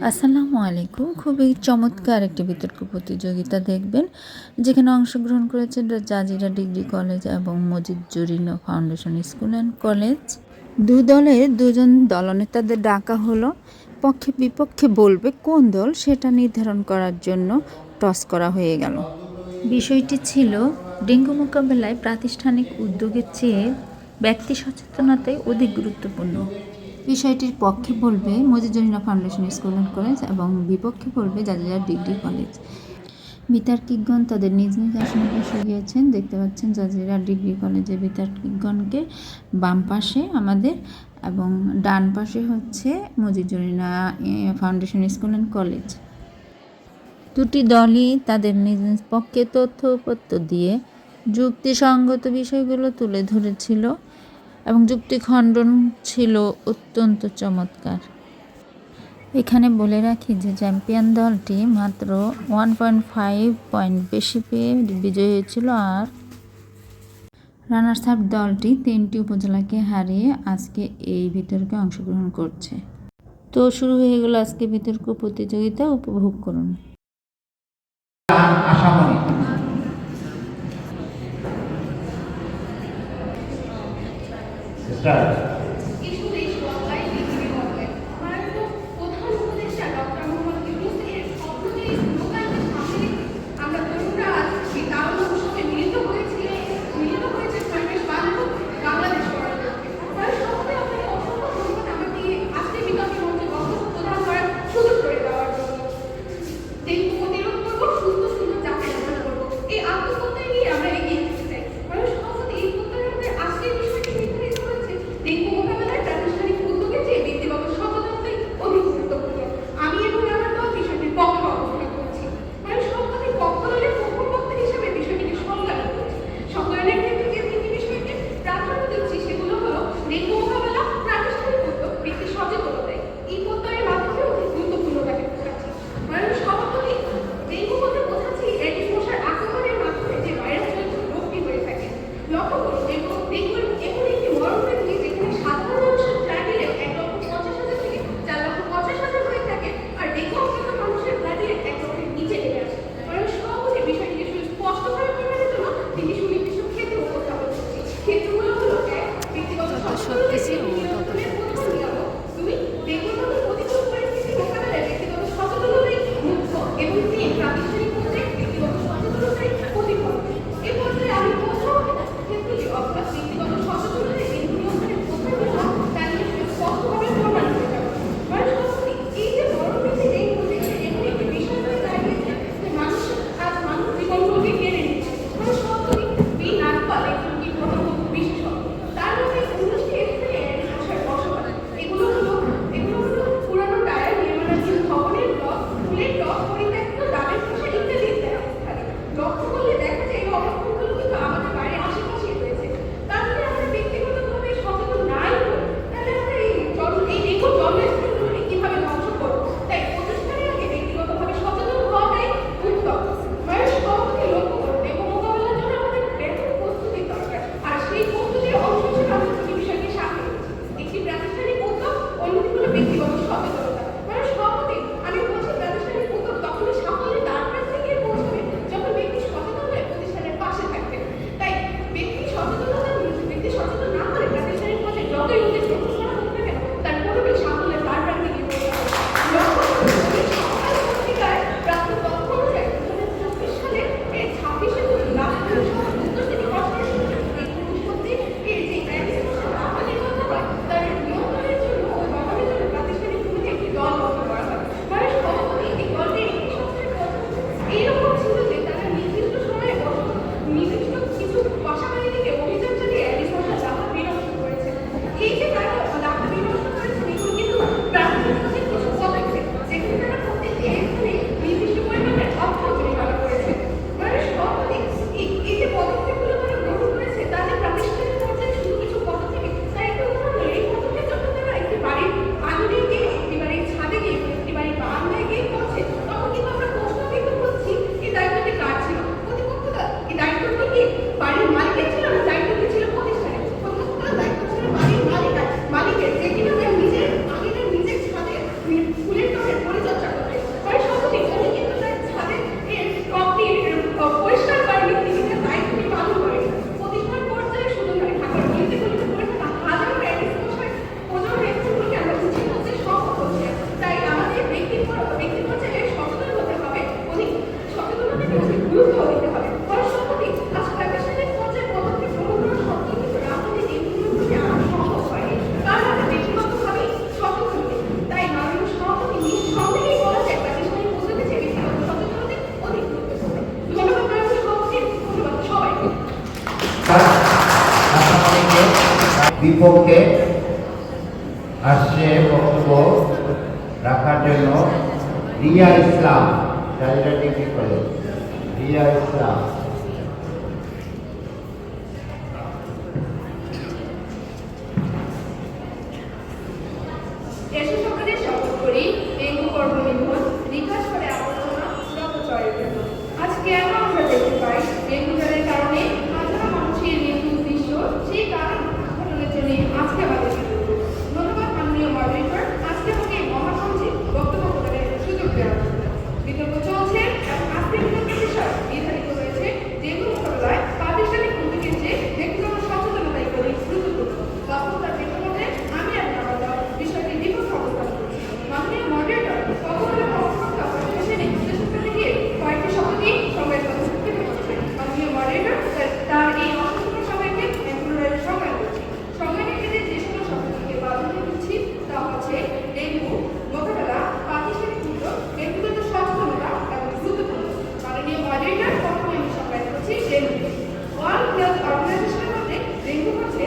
আসসালামু আলাইকুম। খুবই চমৎকার একটি বিতর্ক প্রতিযোগিতা দেখবেন, যেখানে অংশগ্রহণ করেছে জাজিরা ডিগ্রি কলেজ এবং মজিদ জুরিনো ফাউন্ডেশন স্কুল অ্যান্ড কলেজ। দলের দুজন দলনেতাদের ডাকা হলো। পক্ষে বিপক্ষে বলবে কোন দল, সেটা নির্ধারণ করার জন্য টস করা হয়ে গেল। বিষয়টি ছিল ডেঙ্গু মোকাবেলায় প্রাতিষ্ঠানিক উদ্যোগের চেয়ে ব্যক্তি সচেতনতাই অধিক গুরুত্বপূর্ণ। বিষয়টির পক্ষে বলবে Majid Zarina foundation school and college এবং বিপক্ষে বলবে জাজিরা ডিগ্রি কলেজ। বিতার্কিকগণ তাদের নিজ নিজ আসনে বসে গিয়েছেন। দেখতে পাচ্ছেন জাজিরা ডিগ্রি কলেজের বিতার্কিকগণকে বাম পাশে আমাদের, এবং ডান পাশে হচ্ছে Majid Zarina foundation school and college. দুটি দলই তাদের নিজ নিজ পক্ষে তথ্য দিয়ে যুক্তিসঙ্গত বিষয়গুলো তুলে ধরেছিল এবং যুক্তি খণ্ডন ছিল অত্যন্ত চমৎকার। এখানে বলে রাখি যে চ্যাম্পিয়ন দলটি মাত্র 1.5 পয়েন্ট বেশি পেয়ে বিজয়ী হয়েছিল, আর রানার্স আপ দলটি 3টি উপজেলাকে হারিয়ে আজকে এই বিতর্কে অংশগ্রহণ করছে। তো শুরু হয়ে গেল আজকে বিতর্ক প্রতিযোগিতা, উপভোগ করুন। বিপক্ষে আসছে বক্তব্য রাখার জন্য রিয়া ইসলাম, জাজিরা ডিগ্রি কলেজ। রিয়া ইসলাম। আজ কেন আমরা দেখতে পাই ডেঙ্গু জ্বরের কারণে হাজারো মানুষের মৃত্যু দৃশ্য, সেই কারণ ঘটনার জন্য আজকে আমাদের ধন্যবাদ মাননীয় মডারেটর, আজকে আমাকে মহাসংঘে বক্তব্য প্রদানের সুযোগ দেওয়ার জন্য। বিতর্ক চলছে এবং আজকের বিতর্কের বিষয় নির্ধারিত হয়েছে ডেঙ্গু মোকাবেলায় প্রাতিষ্ঠানিক উদ্যোগের চেয়ে ব্যক্তিগত সচেতনতা এগুলি গুরুত্বপূর্ণ। বাস্তবতার প্রেক্ষাপটে আমি আর আমার বিষয়টি বিপক্ষে অবস্থান করছি। মাননীয় মডারেটর কতগুলো পক্ষপাত শেষে নির্দেশিকা থেকে কয়েকটি শব্দকে সময়ের কথা থেকে হচ্ছে। মাননীয় মডারেটর তার এই অসংখ্য সময়কে পুনরায় সংজ্ঞান করছি। সংজ্ঞানের ক্ষেত্রে যে সকল শব্দকে প্রাধান্য দিচ্ছি তা হচ্ছে ডেঙ্গু মোকাবেলা, প্রাতিষ্ঠানিক উদ্যোগ, ব্যক্তিগত সচেতনতা এবং গুরুত্বপূর্ণ। মাননীয় মডারেটর প্রথমে আমি সংজ্ঞান করছি ডেঙ্গু। ওয়ার্ল্ড হেলথ অর্গানাইজেশনের মধ্যে ডেঙ্গু হচ্ছে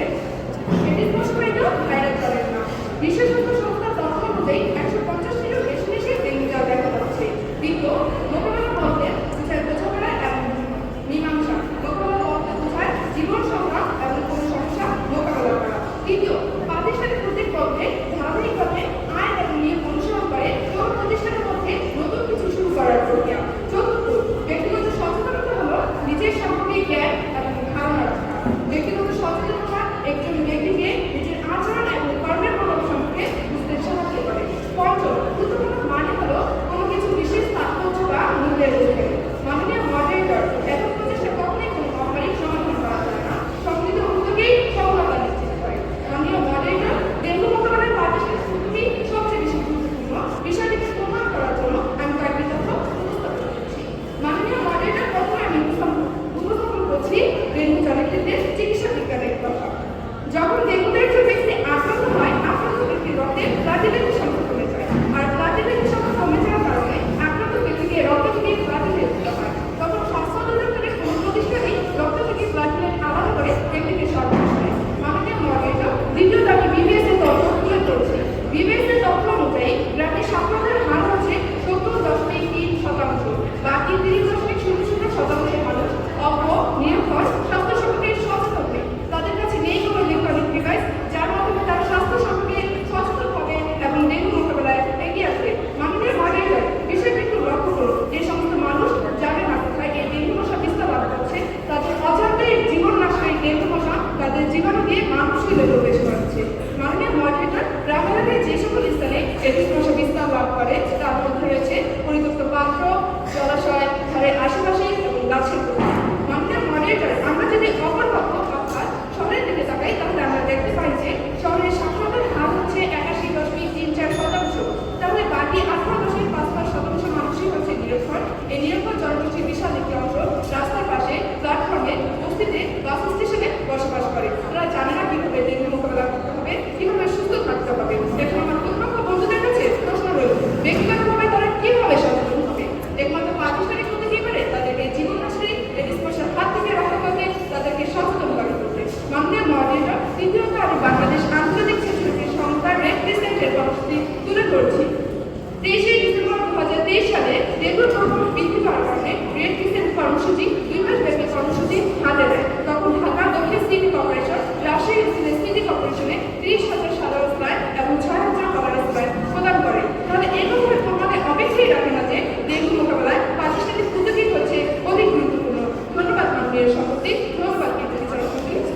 এডিস মশাইটো ভাইরাস জ্বরের নাম। বিশ্ব স্বাস্থ্য সংস্থার তথ্য অনুযায়ী 150টিরও বেশি দেশে ডেঙ্গু জ্বর দেখা যাচ্ছে। দ্বিতীয়, মোকাবেলা বলতে বোঝায় বোঝাপড়া এবং মীমাংসা। মোকাবেলা বলতে বোঝায় জীবন সংগ্রাম এবং কোনো সমস্যা মোকাবেলা করা। তৃতীয়, প্রাতিষ্ঠানিক উদ্যোগ বলতে ধারাবাহিকভাবে আইন এবং নিয়ম অনুসরণ করে কোন প্রতিষ্ঠানের মধ্যে নতুন কিছু শুরু করার প্রক্রিয়া। চতুর্থ, ব্যক্তিগত সচেতনতা হলো নিজের সম্পর্কে জ্ঞান এবং ধারণা রাখা। ব্যক্তিগত সচেতনতা একজন ব্যক্তিকে নিজের আচরণ এবং কর্মের প্রভাব সম্পর্কে বুঝতে সাহায্য করে। পঞ্চম, গুরুত্বপূর্ণ মানে হলো কোনো কিছু বিশেষ তাৎপর্য বা মূল্যের অধিকারী। মাননীয় মডারেটর, এত প্রচেষ্টা কখনোই কোনো মহামারীর সমাধান করা যায় না, সম্মিলিত উদ্যোগেই সফলতা নিশ্চিত করে। মাননীয় মডারেটর, ডেঙ্গু মোকাবেলায় প্রাতিষ্ঠানিক উদ্যোগই সবচেয়ে বেশি গুরুত্বপূর্ণ। বিষয়টিকে প্রমাণ করার জন্য আমি কয়েকটি তথ্য উপস্থাপন করছি। মাননীয় মডারেটর, প্রথমে আমি উপস্থাপন করছি ডেঙ্গু জ্বরের ক্ষেত্রে চিকিৎসা বিজ্ঞানের কথা। যখন ডেঙ্গুতে একজন ব্যক্তি আক্রান্ত হয়, আক্রান্ত ব্যক্তির রক্তে প্লাটিলেটের সংখ্যা কমে যায়, আর প্লাটিলেটের সংখ্যা কমে যাওয়ার কারণে আক্রান্ত ব্যক্তিকে রক্ত থেকে প্লাটিলেট দিতে হয়। তখন স্বাস্থ্য অধিদপ্তরের কোনো প্রতিষ্ঠানেই রক্ত থেকে প্লাটিলেট আলাদা করে ব্যক্তিকে সরবরাহ করে। মাননীয় মডারেটর, দ্বিতীয়ত আমি বিবিএস এর তথ্য তুলে ধরছি। বিবিএস এর তথ্য অনুযায়ী গ্রামে সাক্ষরতার হার হচ্ছে 70.3%। বাকি 30.00% মানুষ অজ্ঞ, নিরক্ষর, স্বাস্থ্য সম্পর্কে সচেতন নেই। তাদের কাছে নেই কোনো ইলেকট্রনিক ডিভাইস যার মাধ্যমে তারা স্বাস্থ্য সম্পর্কে সচেতন হবে এবং ডেঙ্গু মোকাবেলায় এগিয়ে আসবে। মাননীয় মডারেটর, বিষয়টি একটু লক্ষ্য করুন, যে সমস্ত মানুষ জানে না কোথায় এই ডেঙ্গু মশা বিস্তার লাভ করছে, তাদের অজান্তে জীবন নাশকারী ডেঙ্গু মশা তাদের জীবাণু দিয়ে মানুষ শরীরে প্রবেশ করাচ্ছে। মাননীয় মডারেটর, গ্রাম এলাকায় যে সকল স্থানে এডিস মশা বিস্তার লাভ করে তার মধ্যে রয়েছে পরিত্যক্ত পাত্র, জলাশয়, ঘরের আশেপাশে এবং গাছের গোড়া। মাননীয় মডারেটর, আমরা যদি অপরপক্ষ অর্থাৎ শহরের দিকে তাকাই তাহলে আমরা দেখতে পাই যে শহরের সাক্ষরতার হার হচ্ছে 81.34%। তাহলে বাকি 18.55% মানুষই হচ্ছে নিরক্ষর। এই নিরক্ষর জনগোষ্ঠীর বিশাল একটি অংশ রাস্তার পাশে, প্ল্যাটফর্মে, বস্তিতে, বাস স্টেশনে বসবাস করে। তারা জানে না কিভাবে ডেঙ্গু মোকাবেলা করতে হবে, কিভাবে সুস্থ থাকতে হবে। এখন আমার প্রতিপক্ষ বন্ধুদের কাছে প্রশ্ন রইল, ব্যক্তিগতভাবে তারা কিভাবে সচেতন হবে? একমাত্র প্রাতিষ্ঠানিক উদ্যোগই পারে তাদেরকে জীবন নাশকারী এডিস মশার হাত থেকে রক্ষা করতে, তাদেরকে সচেতন করে তুলতে। মাননীয় মডারেটর, তৃতীয়ত আমি বাংলাদেশ আন্তর্জাতিক স্বেচ্ছাসেবী সংস্থার রেড ক্রিসেন্টের কর্মসূচি তুলে ধরছি। 23শে ডিসেম্বর 2023 সালে ডেঙ্গুর প্রভাব বৃদ্ধি পাওয়ার কারণে রেড ক্রিসেন্ট কর্মসূচি 2 মাস ব্যাপী কর্মসূচি হাতে নেয়। তখন ঢাকা দক্ষিণ সিটি কর্পোরেশন, রাজশাহী সিটি কর্পোরেশনে 30,000 সাধারণ স্প্রায় এবং 6,000 কলার স্প্রায় প্রদান করে। তাহলে এভাবে প্রমাণের অপেক্ষাই রাখে না যে ডেঙ্গু মোকাবেলায় প্রাতিষ্ঠানিক উদ্যোগই হচ্ছে অধিক গুরুত্বপূর্ণ। ধন্যবাদ মাননীয় সভাপতি, ধন্যবাদ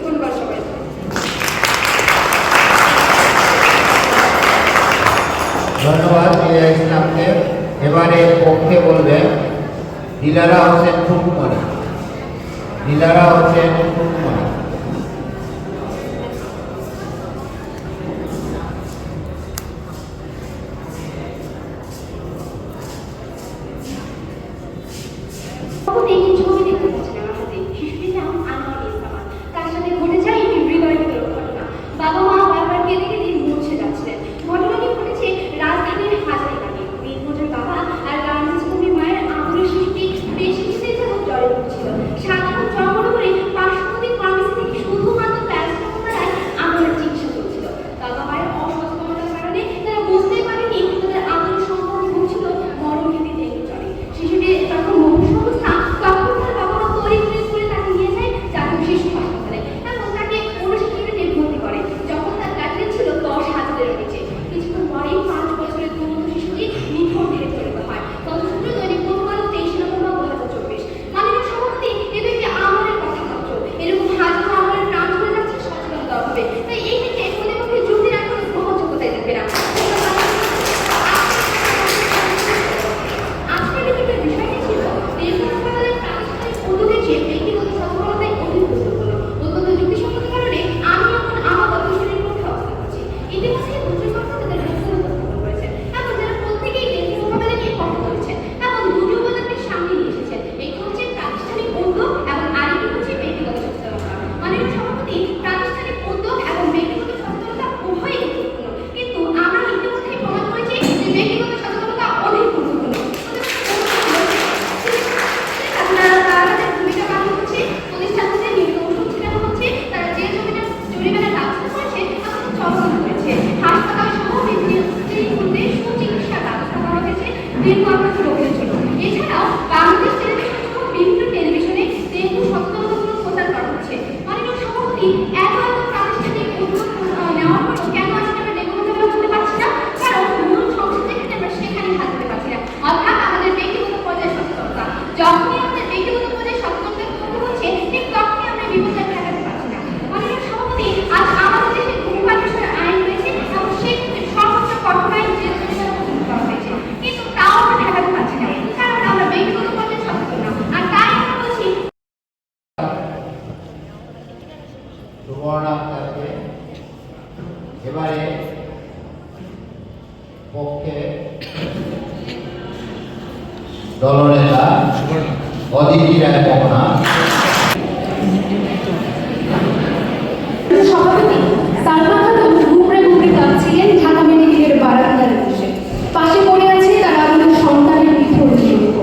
ধন্যবাদ সবাই। ধন্যবাদ রিয়া ইসলামকে। এবারে পক্ষে বলবেন দিলারা হোসেন ফুকমনি। দিলারা হোসেন ফুকমনি। বাবা মা বারবার কেঁদে কেঁদে মুছে যাচ্ছিলেন। ঘটনাটি ঘটেছে রাজধানীর হাজারীবাগে। দিনমজুর বাবা আর গার্মেন্টস কর্মী মায়ের আদরের শিশুটি বেশ কিছুদিন যাবৎ জ্বরে ভুগছিল। সাধারণ জন্মনগরে পার্শ্ববর্তী ফার্মেসি ডেঙ্গু আক্রান্ত রোগীদের জন্য। এছাড়াও বাংলাদেশ টেলিভিশন সহ বিভিন্ন টেলিভিশনে ডেঙ্গু সচেতনতামূলক প্রচার করা হচ্ছে। মাননীয় সভাপতি, এত প্রাতিষ্ঠানিক উদ্যোগ নেওয়ার পরও কেন আজকে আমরা ডেঙ্গু মোকাবিলা করতে পারছি না? কারণ মূল সমস্যা যেখানে আমরা সেখানে হাত দিতে পারছি না, অর্থাৎ আমাদের ব্যক্তিগত পর্যায়ে সচেতনতা। যখনই আমাদের ব্যক্তিগত পর্যায়ে সচেতনতা করতে হচ্ছে, ঠিক তখনই আমরা বিপদে ঠেকাতে পারছি না। মাননীয় সভাপতি, আজ আমাদের দেশে ধূমপান বিষয়ে আইন রয়েছে এবং সেই সর্বোচ্চ কঠোর আইন যে করা হয়েছে, কিন্তু তাও আমরা ঠেকাতে পারছি না, কারণ আমরা ব্যক্তিগত পর্যায়ে সচেতন না। আর তাই আমরা বলছি সুবর্ণা আক্তারকে এবারে পক্ষে দলনেতা অদিতি রায় মোহনা। সভাপতি সালমা খাতুন ঘুমড়ে ঘুমড়ে কাঁদছিলেন ঢাকা মেডিকেলের বারান্দায় বসে। পাশে পড়ে আছে তার আপনার সন্তানের মৃত্যুর চিত্র।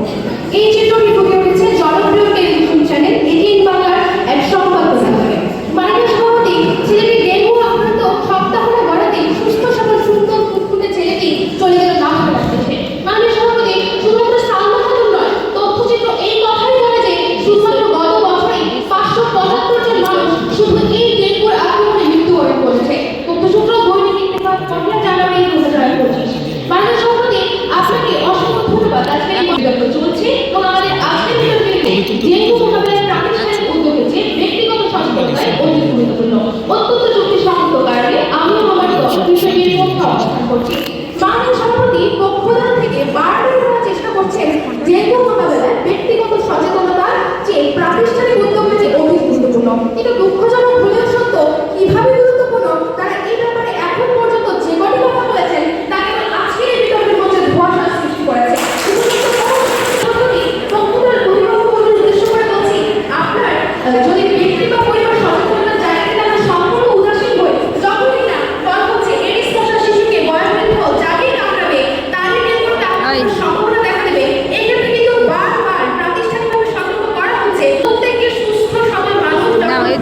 এই চিত্রটি ফুটে উঠেছে জনপ্রিয় টেলিভিশন চ্যানেল এটিএন বাংলার এক সংবাদ প্রচারে। মাননীয় সভাপতি, ছেলেটি ডেঙ্গু আক্রান্ত সপ্তাহটা গড়াতেই সুস্থ সবল সুন্দর ফুটফুটে ছেলেটি চলে গেল না দেশে। মাননীয় সভাপতি, শুধুমাত্র সালমা খাতুন নয়, তথ্যচিত্র এই কথাই বলে যে শুধুমাত্র গত বছরেই 575 জন মানুষ শুধু এই ডেঙ্গুর আক্রমণে মৃত্যুবরণ করেছে। তথ্যসূত্র দৈনিক ইত্তেফাক 1 জানুয়ারি 2025। মাননীয় সভাপতি, আপনাকে অসংখ্য ধন্যবাদ। আজকের এই বিতর্ক চলছে এবং আমাদের আজকের বিতর্কে ডেঙ্গু মোকাবিলায় প্রাতিষ্ঠানিক উদ্যোগের চেয়ে ব্যক্তিগত সচেতনতাই অধিক গুরুত্বপূর্ণ। অত্যন্ত যুক্তিসঙ্গত কারণে আমি আমার বিষয়টির পক্ষে অবস্থান করছি। মাননীয় সভাপতি পক্ষদান থেকে বারবার বলার চেষ্টা করছেন ডেঙ্গু মোকাবিলায় ব্যক্তিগত সচেতনতার চেয়ে প্রাতিষ্ঠানিক উদ্যোগের চেয়ে অধিক গুরুত্বপূর্ণ। কিন্তু দুঃখজনক হলেও সত্য, কিভাবে গুরুত্বপূর্ণ তারা এই ব্যাপারে এখন পর্যন্ত যে কটি কথা বলেছেন তা কেবল আজকের এই বিতর্কের মধ্যে ধোঁয়াশা সৃষ্টি করেছে। উদ্দেশ্য করে বলছি, আপনার যদি ব্যক্তি বা পরিবার সচেতনতার জায়গাতে আমরা সম্পূর্ণ উদাসীন হই, যখনই না বলা হচ্ছে এডিস মশা শিশুকে বয়োবৃদ্ধ যাকেই কামড়াবে তারই ডেঙ্গুটা সম্ভাবনা দেখা দেবে, এই ক্ষেত্রে কিন্তু বারবার প্রাতিষ্ঠানিকভাবে সতর্ক করা হচ্ছে প্রত্যেককে সুস্থ সবল মানুষ মাননীয়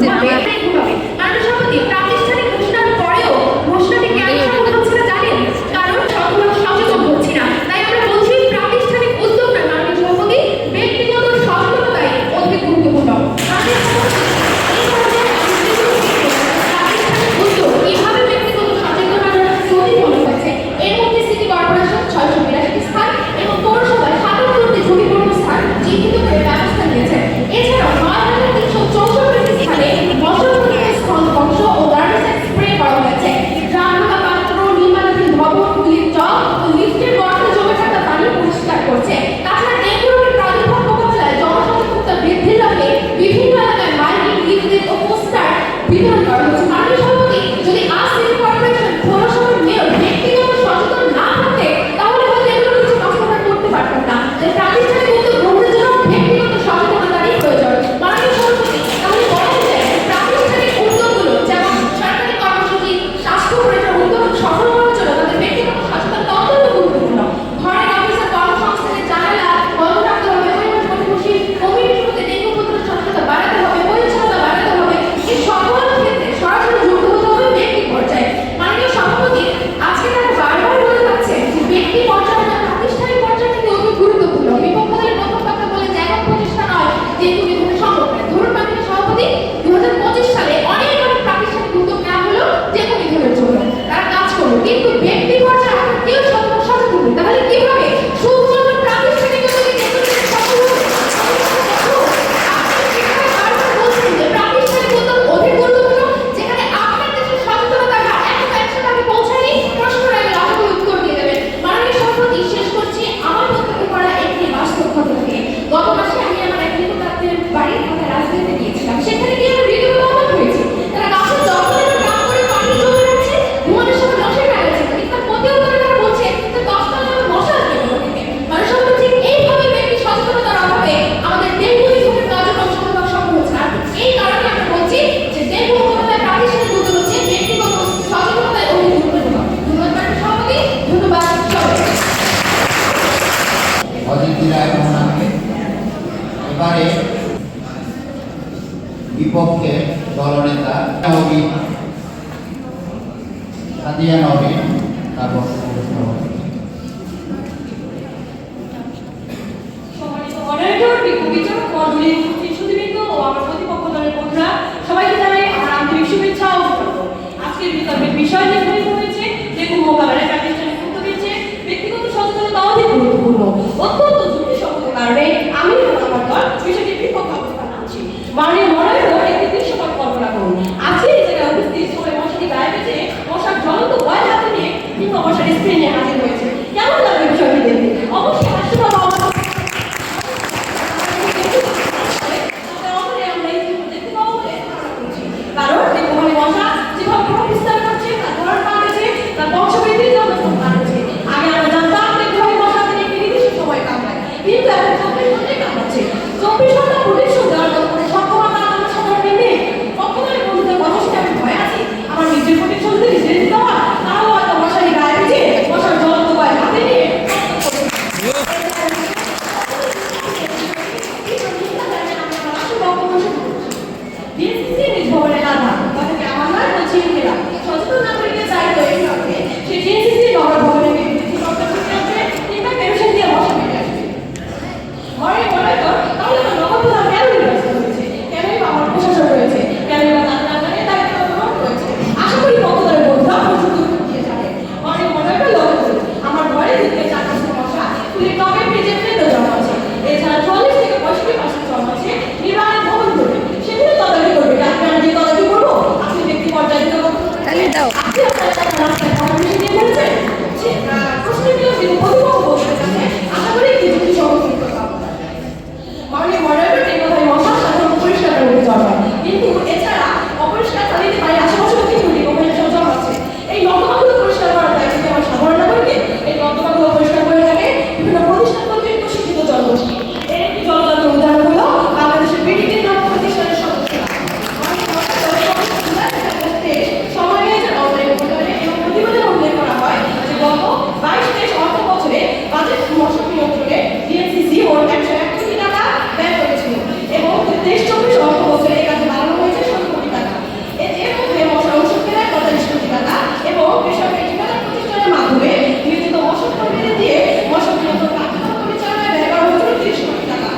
সভাপতি, প্রাতিষ্ঠানিক ঘোষণার পরেও ঘোষণাটি কেন সফল হচ্ছে না জানেন? কারণ সকল সচেতন হচ্ছি না। তাই আমরা বলছি প্রাতিষ্ঠানিক উদ্যোগ না, মাননীয় সভাপতি, ব্যক্তিগত সচেতনতাই অধিক গুরুত্বপূর্ণ। মাননীয় সভাপতি, এই পর্যায়ে প্রাতিষ্ঠানিক উদ্যোগ কিভাবে ব্যক্তিগত সচেতনতার প্রতিফলন হয়েছে? এর মধ্যে সিটি কর্পোরেশন 682টি স্থান এবং পৌরসভায় 77টি ঝুঁকিপূর্ণ স্থান চিহ্নিত করে ব্যবস্থা নিয়েছে। এছাড়াও 9364টি স্থানে মশাবাহিত স্থল ধ্বংস ও গার্বেজ স্প্রে করা হয়েছে। রান্না পাত্র, নির্মাণাধীন ভবনগুলির চক ও লিফটের গর্তে জমে থাকা পানি পরিষ্কার করছে। তাছাড়া ডেঙ্গু রোগের প্রাদুর্ভাব মোকাবিলায় জনসচেতনতা বৃদ্ধির লক্ষ্যে বিভিন্ন এলাকায় মাইকিং, লিফলেট ও পোস্টার বিতরণ করা হচ্ছে। মাননীয় সভাপতি, যদি আজ সিটি কর্পোরেশন, পৌরসভার মেয়র ব্যক্তিগত সচেতন না থাকতে তাহলে হয়তো এগুলো কিছু বাস্তবায়ন করতে পারতাম না। তাই প্রাতিষ্ঠানিক উদ্যোগ গ্রহণের জন্য ব্যক্তিগত সচেতনতারই প্রয়োজন। মাননীয় সভাপতি, তাহলে বলা যায় প্রাতিষ্ঠানিক উদ্যোগগুলো যেমন সরকারি কর্মসূচি, স্বাস্থ্য পরিষেবার উদ্যোগ সফল করার জন্য তাদের ব্যক্তিগত সচেতনতা অত্যন্ত গুরুত্বপূর্ণ। ঘরের অফিসের কর্মসংস্থানের জানালা বন্ধ রাখতে হবে, পরিবেশ পরিবেশী কমিউনিটিতে ডেঙ্গু প্রতিরোধ সচেতনতা বাড়াতে হবে, পরিচ্ছন্নতা বাড়াতে হবে। এই সকল ক্ষেত্রে সরাসরি যুক্ত হতে হবে ব্যক্তি পর্যায়ে। মাননীয় সভাপতি, আজকে তারা বারবার বলে যাচ্ছেন যে ব্যক্তি পর্যায়ে না প্রাতিষ্ঠানিক পর্যায়ে থেকে অধিক গুরুত্বপূর্ণ। বিপক্ষ দলের প্রথম কথা বলে যে এখন প্রচেষ্টা নয় যেহেতু বিধানে সম্ভব নয়। ধরুন মাননীয় সভাপতি, 2025 সালে অনেক প্রাতিষ্ঠানিক উদ্যোগ নেওয়া হলো যে কোনো বিধানের জন্য, তারা কাজ করলো, কিন্তু ব্যক্তি পর্যায়ে এখন কেউ সচেতন নেই। তাহলে কিভাবে শুধুমাত্র প্রাতিষ্ঠানিক উদ্যোগে ডেঙ্গু সফল হবে? বারবার বলছেন যে প্রাতিষ্ঠানিক উদ্যোগ অধিক গুরুত্বপূর্ণ, যেখানে আপনার দেশের সচেতনতার হার এখনো 100% পৌঁছায়নি। প্রশ্ন রাখলে আমাকে উত্তর দিয়ে দেবেন। মাননীয় সভাপতি, শেষ করছি আমার বক্তব্য করা একটি বাস্তব ঘটনা থেকে। গত মাসে আমি আমার এক নিকটাত্মীয়ের বাড়ি ঢাকা রাজধানীতে গিয়েছিলাম। সেখানে গিয়ে আমি রীতিমতো অবাক হয়েছি। তারা গাছের যত্ন নেওয়ার নাম করে পানি জমে রাখছে, ঘুমানোর সময় মশাই লাগাচ্ছে, কিন্তু তার মধ্যেও তারা বলছে যে 10 তলা মশা আসবে কোথা থেকে। মাননীয় সভাপতি, এইভাবে ব্যক্তি সচেতনতার অভাবে আমাদের ডেঙ্গু নিধনের কার্যক্রম সফল সফল হচ্ছে না। এই কারণে আমরা বলছি যে ডেঙ্গু মোকাবিলায় প্রাতিষ্ঠানিক উদ্যোগ হচ্ছে ব্যক্তিগত সচেতনতায় অধিক গুরুত্বপূর্ণ। ধন্যবাদ মাননীয় সভাপতি, ধন্যবাদ সবাইকে। অদিতি রায় মোহনাকে এবারে বিপক্ষে দলনেতা নবীন সাদিয়া নবীন তার বক্তব্য উপস্থাপন করবেন। মণ্ডলী, শিশুবৃন্দ ও আমার প্রতিপক্ষ দলের বন্ধুরা, সবাইকে জানাই আমার আন্তরিক শুভেচ্ছা ও স্বাগত। আজকের বিতর্কের বিষয় নির্ধারিত হয়েছে ডেঙ্গু মোকাবেলায় প্রাতিষ্ঠানিক উদ্যোগের চেয়ে ব্যক্তিগত সচেতনতা অধিক গুরুত্বপূর্ণ। অত্যন্ত যুক্তিসঙ্গত কারণে আমি এবং আমার দল বিষয়টির বিপক্ষে অবস্থান করছি। মাননীয় মডারেটর একটি দৃশ্যপট কল্পনা করুন। আজকে এই জায়গায় উপস্থিত সবাই মশারি গায়ে বেঁধে মশার জ্বলন্ত ভয় হাতে নিয়ে কিংবা মশারি স্প্রে নিয়ে হাজির হয়েছে। কেমন লাগবে বিষয়টি দেখতে? অবশ্যই হাসতে পাবো আমার কারণ দেখুন মশা যেভাবে প্রভাব বিস্তার করছে, তার ধরন পাল্টেছে, তার বংশবৃদ্ধির জন্য পাল্টেছে। আগে আমরা জানতাম দেখুন মশা তিনি একটি নির্দিষ্ট সময় কামড়ায়, কিন্তু এখন 24 ঘন্টায় কামড়াচ্ছে। 24 ঘন্টা প্রোটেকশন দেওয়ার মতো কোনো সক্ষমতা আমাদের সাধারণ নেই। কখনোই বন্ধুদের কথা শুনে আমি ভয় আছি আমার নিজের প্রোটেকশন যদি নিজে দিতে হয়, তাও হয়তো মশারি গায়ে বেঁধে মশার জ্বলন্ত ভয় হাতে নিয়ে সচেতন নাগরিকের দায়িত্ব এই কারণে সে ডিএনসিসি নগর ভবনে কিংবা পেনশন দিয়ে বসে পেয়ে আসবে। তাহলে তো নগর প্রধান কেন নির্বাচিত হয়েছে, কেনই বা আমার প্রশাসন রয়েছে, কেনই বা তার নাগালে দায়িত্ব গ্রহণ করেছে। আশা করি পক্ষদের বন্ধুরা প্রচুর দিয়ে যাবে। আমার ঘরে দিকে 4% মশা তুলে টবে ফ্রিজে ফেলে জমা আছে। এছাড়া 40 থেকে 65% জমা আছে নির্মাণের ভবন করবে, সেগুলো তদারকি করবে। আপনারা যে তদারকি করবো আপনি ব্যক্তি পর্যায়ে দিতে পারবেন। আপনি আপনার রাস্তায় কর্মসূচি দিয়ে বলেছেন প্রশ্নগুলো কিন্তু প্রতিপক্ষ বলতে চাচ্ছে। আশা করি একটি যুক্তি সংযুক্ত পাবো। মাননীয় মডারেটর এই কথায় মশা সাধারণত পরিষ্কার করে দিতে হবে, কিন্তু এছাড়া অপরিষ্কার চালিতে পারে আশেপাশে কিন্তু ওখানে সব জমা আছে। এই নর্দমাগুলো পরিষ্কার করা যায় কিন্তু আমার সাধারণ নাগরিককে এই নর্দমাগুলো পরিষ্কার করে থাকে বিভিন্ন প্রতিষ্ঠান কর্তৃক প্রশিক্ষিত জনগোষ্ঠী। এর একটি জলযন্ত্র উদাহরণ হলো বাংলাদেশের বিডিটির নাম প্রতিষ্ঠানের সদস্যরা। সময় নিয়েছেন অনলাইন পোর্টালে এবং প্রতিবেদনে উল্লেখ করা হয় যে গত 22-23 অর্থ বছরে বাজেট মশা নিয়ন্ত্রণে ডিএনসিসি ও 101 কোটি টাকা ব্যয় করেছিল এবং 23-24 অর্থ বছরে এই কাজে বাড়ানো হয়েছে 70 কোটি টাকা। এর মধ্যে মশা ঔষধ কেনায় 45 কোটি টাকা এবং বেসরকারি ঠিকাদার প্রতিষ্ঠানের মাধ্যমে নিয়োজিত মশা কর্মীদের দিয়ে মশা নিয়ন্ত্রণ কার্যক্রম পরিচালনায় ব্যয় করা হয়েছিল 30 কোটি টাকা।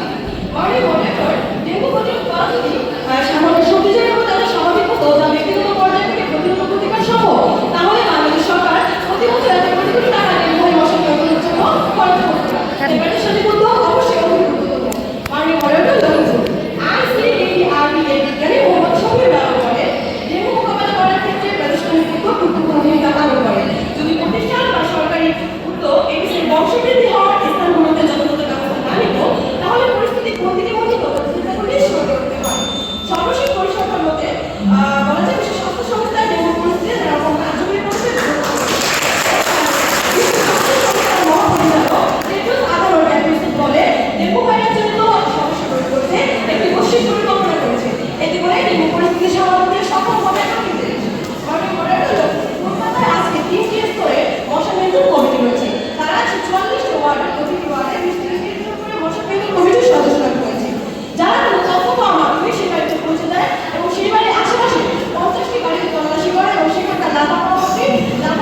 মাননীয় মডারেটর ডেঙ্গু প্রতিরোধ করা যদি সামান্য শক্তিশালী হবে তাহলে স্বাভাবিক হতো যা ব্যক্তিগত পর্যায় থেকে প্রতিরোধ প্রতিকার সম্ভব, তাহলে বাংলাদেশ সরকার প্রতি বছর 1 কোটি টাকা ডেঙ্গু মশা নিয়ন্ত্রণের জন্য খরচ করতে পারে। প্রাতিষ্ঠানিক উদ্যোগ অবশ্যই অধিক গুরুত্বপূর্ণ। মাননীয় মডারেটর লক্ষ্য ICARDA বিজ্ঞানী মোহাম্মদ শফিউর ব্যবহার করে ডেঙ্গু মোকাবেলা করার ক্ষেত্রে প্রাতিষ্ঠানিক উদ্যোগ গুরুত্বপূর্ণ ভূমিকা পালন করে। যদি প্রতিষ্ঠান বা সরকারি উদ্যোগ এটির বংশবৃদ্ধি হওয়ার স্থানগুলোতে যথাযথ ব্যবস্থা না নিত, তাহলে পরিস্থিতি কোন দিকে গতি করতে হয়। সর্বশেষ পরিসংখ্যান মতে বলা যায় বিশ্ব স্বাস্থ্য সংস্থার ডেঙ্গু পরিস্থিতি এরকম কার্যকরী পরিস্থিতি বলে ডেঙ্গু ভাইরাস জনিত সমস্যা তৈরি করতে একটি বৈশ্বিক পরিকল্পনা করেছে। এতে করে ডেঙ্গু পরিস্থিতি সমাধানে সক্ষম হবে কলকাতায় আজকে 3টি স্তরে মশা নিয়ন্ত্রণ কমিটি রয়েছে। তারা 44 ওয়ার্ডে প্রতিটি ওয়ার্ডে 20-30 করে মশা নিয়ন্ত্রণ কমিটির সদস্যরা রয়েছে, যারা কোনো তথ্য পাওয়ার মাধ্যমে সেই বাড়িতে পৌঁছে দেয় এবং সেই বাড়ির আশেপাশে 50টি বাড়িতে তল্লাশি করে এবং সেখানকার লাভা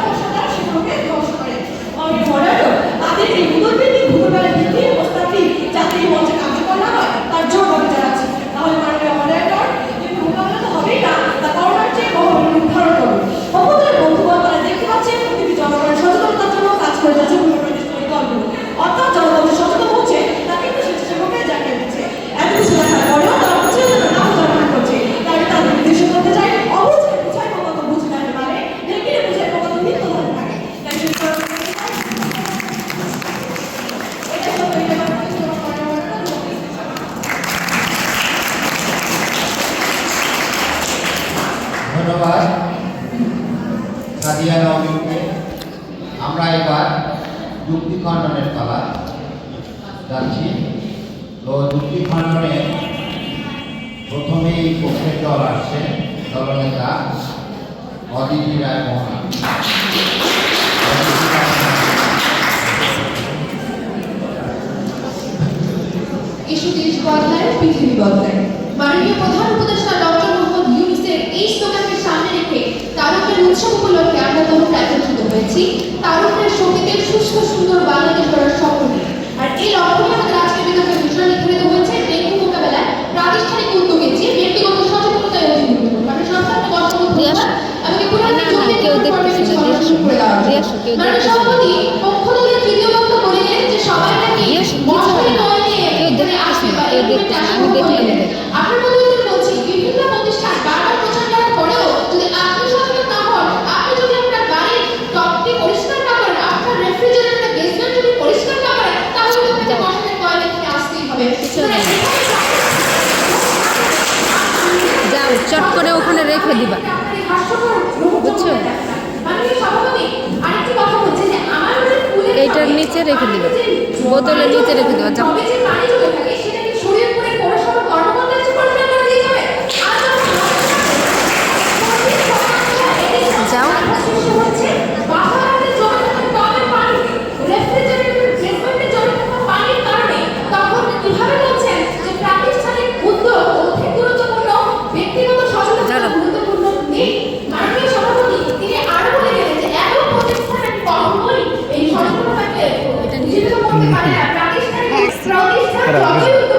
মশা দ্বারা সেগুলোকে ধ্বংস করে। মাননীয় মডারেটর তাদের এই ভূতভিত্তিক ভূতবেলার ভিত্তি প্রস্তাবটি যাতে এই মঞ্চে কার্যকর না হয় তার জোর দাবি জানাচ্ছি। তাহলে মাননীয় মডারেটর কিন্তু মোকাবেলা তো হবেই না, তা করোনার চেয়ে মহামারী নির্ধারণ করবে। অপরের বন্ধুগণ তারা দেখতে পাচ্ছেন প্রতিটি জনগণের সচেতনতার জন্য কাজ করে যাচ্ছে বিভিন্ন প্রাতিষ্ঠানিক দলগুলো, অর্থাৎ জনগণ সচেতন হচ্ছে তা কিন্তু স্বেচ্ছাসেবকরাই জানিয়ে দিচ্ছে। এত কিছু দেখার পরেও তারা প্রচারের জন্য নাম জমা করছে। তাই তাদের উদ্দেশ্য করতে চাই অবশ্যই বুঝাই কত বুঝে থাকে মানে দেখে বুঝাই কত নিত্য ধরে থাকে। তাই ধন্যবাদ সাদিয়া নবীনকে। আমরা এবার যুক্তি খণ্ডনের পালা যাচ্ছি। তো যুক্তি খণ্ডনে প্রথমেই পক্ষের দল আসছে দলনেতা অদিতি রায় মোহনা। এসো দেশ বদলায়, পৃথিবী বদলায়। মাননীয় প্রধান উপদেষ্টা ডক্টর মোহাম্মদ ইউনূসের এই স্লোগানকে সামনে রেখে তারুণ্যের উৎসব উপলক্ষে আমরা তখন একত্রিত হয়েছি তারুণ্যের শক্তিতে সুস্থ সুন্দর বাংলাদেশ গড়ার স্বপ্ন নিয়ে। আর এই লক্ষ্যে আমাদের আজকের বিতর্কের বিষয় নির্ধারিত হয়েছে ডেঙ্গু মোকাবেলায় রেখে দিবা, বুঝছো? মাননীয় সভাপতি, আরেকটি কথা হচ্ছে যে আমার মনে ফুলের এইটার টবে নিচে রেখে দিবা, যে বোতলের নিচে রেখে দিবা, যাও। টবে যে পানি জমে থাকে সেটা কি শরীয়তপুরের পৌরসভা কর্মকর্তা এসে পরিষ্কার করে দিয়ে যাবে? আর যাও। শিশু হচ্ছে বাসাবাড়িতে জমে থাকা টবের পানি, রেফ্রিজারেটর বেসমেন্টে জমে থাকা পানির কারণে তখন কিভাবে বলছেন যে প্রাতিষ্ঠানিক উদ্যোগ অধিক গুরুত্বপূর্ণ, ব্যক্তিগত সচেতনতা জানো। গুরুত্বপূর্ণ নেই? মাননীয় সভাপতি, তিনি আরো বলে গেলেন যে এমন প্রতিষ্ঠানের কখনোই এই সচেতনতাকে জীবিত করতে পারে না। প্রাতিষ্ঠানিক প্রতিষ্ঠান যতই উদ্যোগ